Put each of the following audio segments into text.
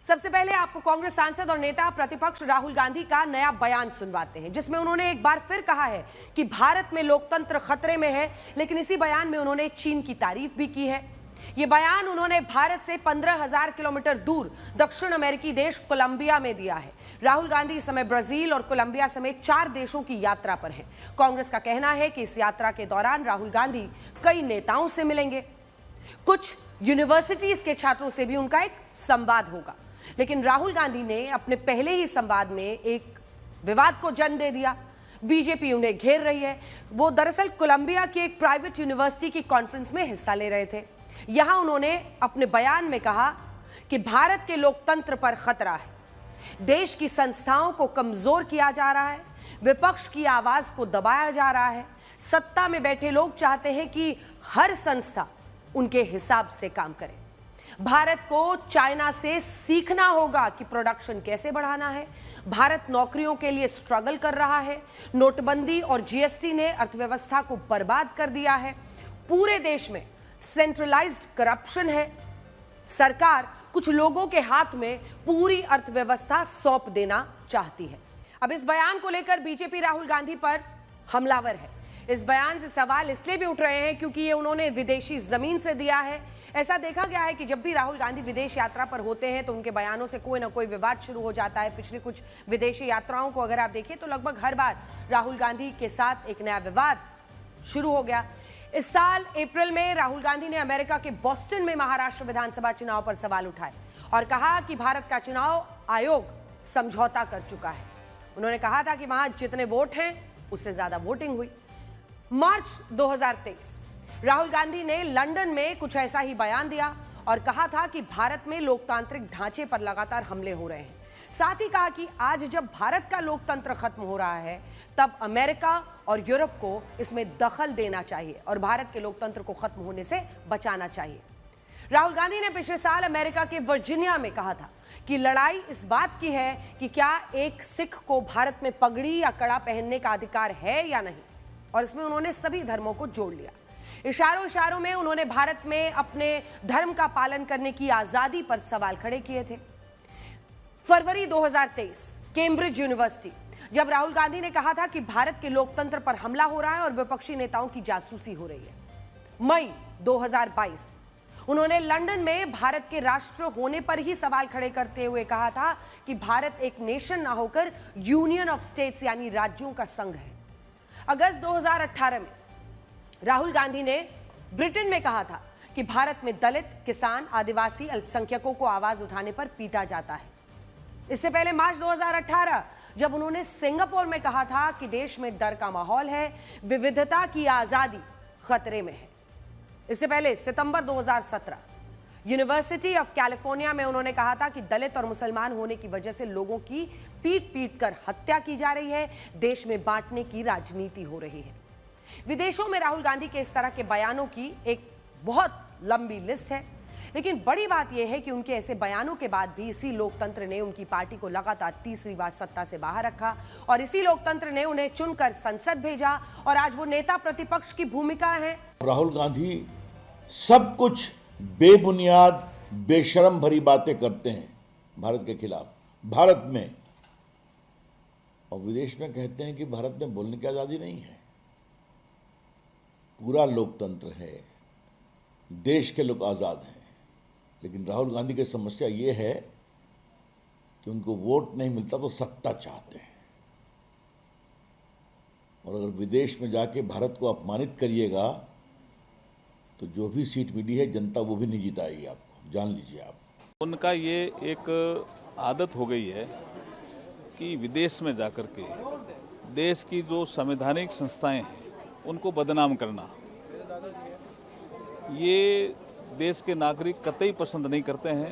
सबसे पहले आपको कांग्रेस सांसद और नेता प्रतिपक्ष राहुल गांधी का नया बयान सुनवाते हैं, जिसमें उन्होंने एक बार फिर कहा है कि भारत में लोकतंत्र खतरे में है। लेकिन इसी बयान में उन्होंने चीन की तारीफ भी की है। यह बयान उन्होंने भारत से 15,000 किलोमीटर दूर दक्षिण अमेरिकी देश कोलंबिया में दिया है। राहुल गांधी इस समय ब्राजील और कोलंबिया समेत 4 देशों की यात्रा पर हैं। कांग्रेस का कहना है कि इस यात्रा के दौरान राहुल गांधी कई नेताओं से मिलेंगे, कुछ यूनिवर्सिटीज के छात्रों से भी उनका एक संवाद होगा। लेकिन राहुल गांधी ने अपने पहले ही संवाद में एक विवाद को जन्म दे दिया। बीजेपी उन्हें घेर रही है। वो दरअसल कोलंबिया की एक प्राइवेट यूनिवर्सिटी की कॉन्फ्रेंस में हिस्सा ले रहे थे। यहां उन्होंने अपने बयान में कहा कि भारत के लोकतंत्र पर खतरा है, देश की संस्थाओं को कमजोर किया जा रहा है, विपक्ष की आवाज को दबाया जा रहा है। सत्ता में बैठे लोग चाहते हैं कि हर संस्था उनके हिसाब से काम करे। भारत को चाइना से सीखना होगा कि प्रोडक्शन कैसे बढ़ाना है। भारत नौकरियों के लिए स्ट्रगल कर रहा है। नोटबंदी और जीएसटी ने अर्थव्यवस्था को बर्बाद कर दिया है। पूरे देश में सेंट्रलाइज्ड करप्शन है। सरकार कुछ लोगों के हाथ में पूरी अर्थव्यवस्था सौंप देना चाहती है। अब इस बयान को लेकर बीजेपी राहुल गांधी पर हमलावर है। इस बयान से सवाल इसलिए भी उठ रहे हैं क्योंकि ये उन्होंने विदेशी जमीन से दिया है। ऐसा देखा गया है कि जब भी राहुल गांधी विदेश यात्रा पर होते हैं तो उनके बयानों से कोई ना कोई विवाद शुरू हो जाता है। पिछली कुछ विदेशी यात्राओं को अगर आप देखें तो लगभग हर बार राहुल गांधी के साथ एक नया विवाद शुरू हो गया। इस साल अप्रैल में राहुल गांधी ने अमेरिका के बॉस्टन में महाराष्ट्र विधानसभा चुनाव पर सवाल उठाए और कहा कि भारत का चुनाव आयोग समझौता कर चुका है। उन्होंने कहा था कि वहां जितने वोट हैं उससे ज्यादा वोटिंग हुई। मार्च 2023 राहुल गांधी ने लंदन में कुछ ऐसा ही बयान दिया और कहा था कि भारत में लोकतांत्रिक ढांचे पर लगातार हमले हो रहे हैं। साथ ही कहा कि आज जब भारत का लोकतंत्र खत्म हो रहा है तब अमेरिका और यूरोप को इसमें दखल देना चाहिए और भारत के लोकतंत्र को खत्म होने से बचाना चाहिए। राहुल गांधी ने पिछले साल अमेरिका के वर्जीनिया में कहा था कि लड़ाई इस बात की है कि क्या एक सिख को भारत में पगड़ी या कड़ा पहनने का अधिकार है या नहीं, और इसमें उन्होंने सभी धर्मों को जोड़ लिया। इशारों में उन्होंने भारत में अपने धर्म का पालन करने की आजादी पर सवाल खड़े किए थे। फरवरी 2023 कैम्ब्रिज यूनिवर्सिटी, जब राहुल गांधी ने कहा था कि भारत के लोकतंत्र पर हमला हो रहा है और विपक्षी नेताओं की जासूसी हो रही है। मई 2022 उन्होंने लंदन में भारत के राष्ट्र होने पर ही सवाल खड़े करते हुए कहा था कि भारत एक नेशन ना होकर यूनियन ऑफ स्टेट्स यानी राज्यों का संघ है। अगस्त 2018 में राहुल गांधी ने ब्रिटेन में कहा था कि भारत में दलित, किसान, आदिवासी, अल्पसंख्यकों को आवाज उठाने पर पीटा जाता है। इससे पहले मार्च 2018 जब उन्होंने सिंगापुर में कहा था कि देश में डर का माहौल है, विविधता की आजादी खतरे में है। इससे पहले सितंबर 2017 यूनिवर्सिटी ऑफ कैलिफोर्निया में उन्होंने कहा था कि दलित और मुसलमान होने की वजह से लोगों की पीट कर हत्या की जा रही है, देश में बांटने की राजनीति हो रही है। विदेशों में राहुल गांधी के इस तरह के बयानों की एक बहुत लंबी लिस्ट है, लेकिन बड़ी बात यह है कि उनके ऐसे बयानों के बाद भी इसी लोकतंत्र ने उनकी पार्टी को लगातार तीसरी बार सत्ता से बाहर रखा और इसी लोकतंत्र ने उन्हें चुनकर संसद भेजा और आज वो नेता प्रतिपक्ष की भूमिका है। राहुल गांधी सब कुछ बेबुनियाद, बेशरम भरी बातें करते हैं भारत के खिलाफ, भारत में, और विदेश में कहते हैं कि भारत में बोलने की आजादी नहीं है। पूरा लोकतंत्र है, देश के लोग आज़ाद हैं, लेकिन राहुल गांधी की समस्या ये है कि उनको वोट नहीं मिलता तो सत्ता चाहते हैं। और अगर विदेश में जाके भारत को अपमानित करिएगा तो जो भी सीट मिली है जनता वो भी नहीं जिताएगी आपको, जान लीजिए आप। उनका ये एक आदत हो गई है कि विदेश में जाकर के देश की जो संवैधानिक संस्थाएं हैं उनको बदनाम करना। ये देश के नागरिक कतई पसंद नहीं करते हैं,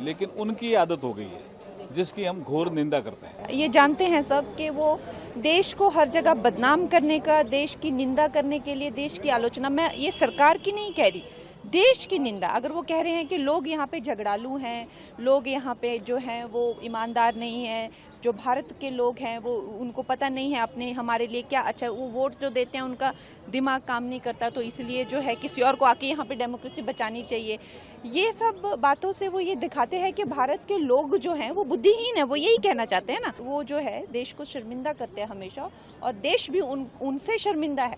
लेकिन उनकी आदत हो गई है जिसकी हम घोर निंदा करते हैं। ये जानते हैं सब कि वो देश को हर जगह बदनाम करने का, देश की निंदा करने के लिए, देश की आलोचना, मैं ये सरकार की नहीं कह रही, देश की निंदा। अगर वो कह रहे हैं कि लोग यहाँ पे झगड़ालू हैं, लोग यहाँ पे जो हैं वो ईमानदार नहीं हैं, जो भारत के लोग हैं वो उनको पता नहीं है अपने हमारे लिए क्या अच्छा, वो वोट जो देते हैं उनका दिमाग काम नहीं करता, तो इसलिए जो है किसी और को आके यहाँ पे डेमोक्रेसी बचानी चाहिए। ये सब बातों से वो ये दिखाते हैं कि भारत के लोग जो हैं वो बुद्धिहीन है, वो यही कहना चाहते हैं ना। वो जो है देश को शर्मिंदा करते हैं हमेशा, और देश भी उनसे शर्मिंदा है।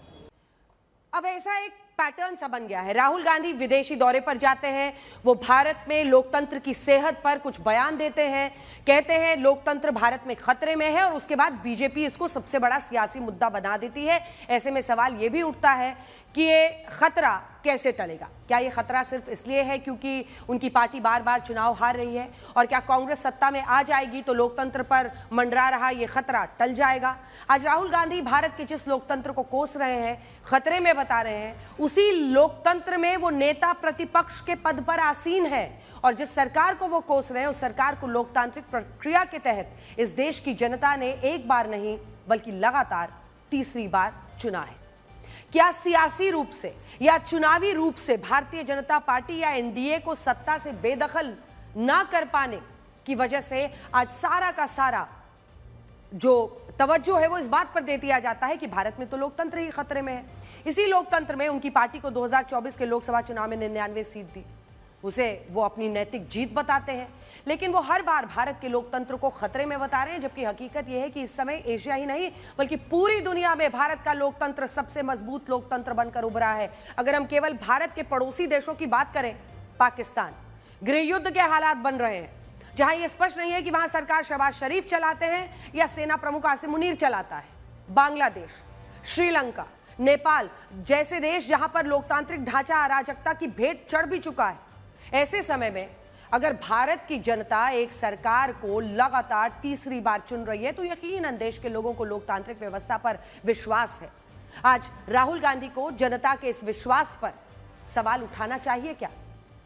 अब ऐसा एक पैटर्न सा बन गया है, राहुल गांधी विदेशी दौरे पर जाते हैं, वो भारत में लोकतंत्र की सेहत पर कुछ बयान देते हैं, कहते हैं लोकतंत्र भारत में खतरे में है, और उसके बाद बीजेपी इसको सबसे बड़ा सियासी मुद्दा बना देती है। ऐसे में सवाल ये भी उठता है कि ये खतरा कैसे टलेगा? क्या ये खतरा सिर्फ इसलिए है क्योंकि उनकी पार्टी बार बार चुनाव हार रही है, और क्या कांग्रेस सत्ता में आ जाएगी तो लोकतंत्र पर मंडरा रहा ये खतरा टल जाएगा? आज राहुल गांधी भारत के जिस लोकतंत्र को कोस रहे हैं, खतरे में बता रहे हैं, उसी लोकतंत्र में वो नेता प्रतिपक्ष के पद पर आसीन है, और जिस सरकार को वो कोस रहे हैं उस सरकार को लोकतांत्रिक प्रक्रिया के तहत इस देश की जनता ने एक बार नहीं बल्कि लगातार तीसरी बार चुना है। क्या सियासी रूप से या चुनावी रूप से भारतीय जनता पार्टी या एनडीए को सत्ता से बेदखल ना कर पाने की वजह से आज सारा का सारा जो तवज्जो है वो इस बात पर दे दिया जाता है कि भारत में तो लोकतंत्र ही खतरे में है? इसी लोकतंत्र में उनकी पार्टी को 2024 के लोकसभा चुनाव में 99 सीट दी, उसे वो अपनी नैतिक जीत बताते हैं, लेकिन वो हर बार भारत के लोकतंत्र को खतरे में बता रहे हैं, जबकि हकीकत यह है कि इस समय एशिया ही नहीं बल्कि पूरी दुनिया में भारत का लोकतंत्र सबसे मजबूत लोकतंत्र बनकर उभरा है। अगर हम केवल भारत के पड़ोसी देशों की बात करें, पाकिस्तान, गृह युद्ध के हालात बन रहे हैं, जहां यह स्पष्ट नहीं है कि वहां सरकार शहबाज शरीफ चलाते हैं या सेना प्रमुख आसिम मुनीर चलाता है। बांग्लादेश, श्रीलंका, नेपाल जैसे देश जहां पर लोकतांत्रिक ढांचा अराजकता की भेंट चढ़ भी चुका है। ऐसे समय में अगर भारत की जनता एक सरकार को लगातार तीसरी बार चुन रही है तो यकीनन देश के लोगों को लोकतांत्रिक व्यवस्था पर विश्वास है। आज राहुल गांधी को जनता के इस विश्वास पर सवाल उठाना चाहिए क्या?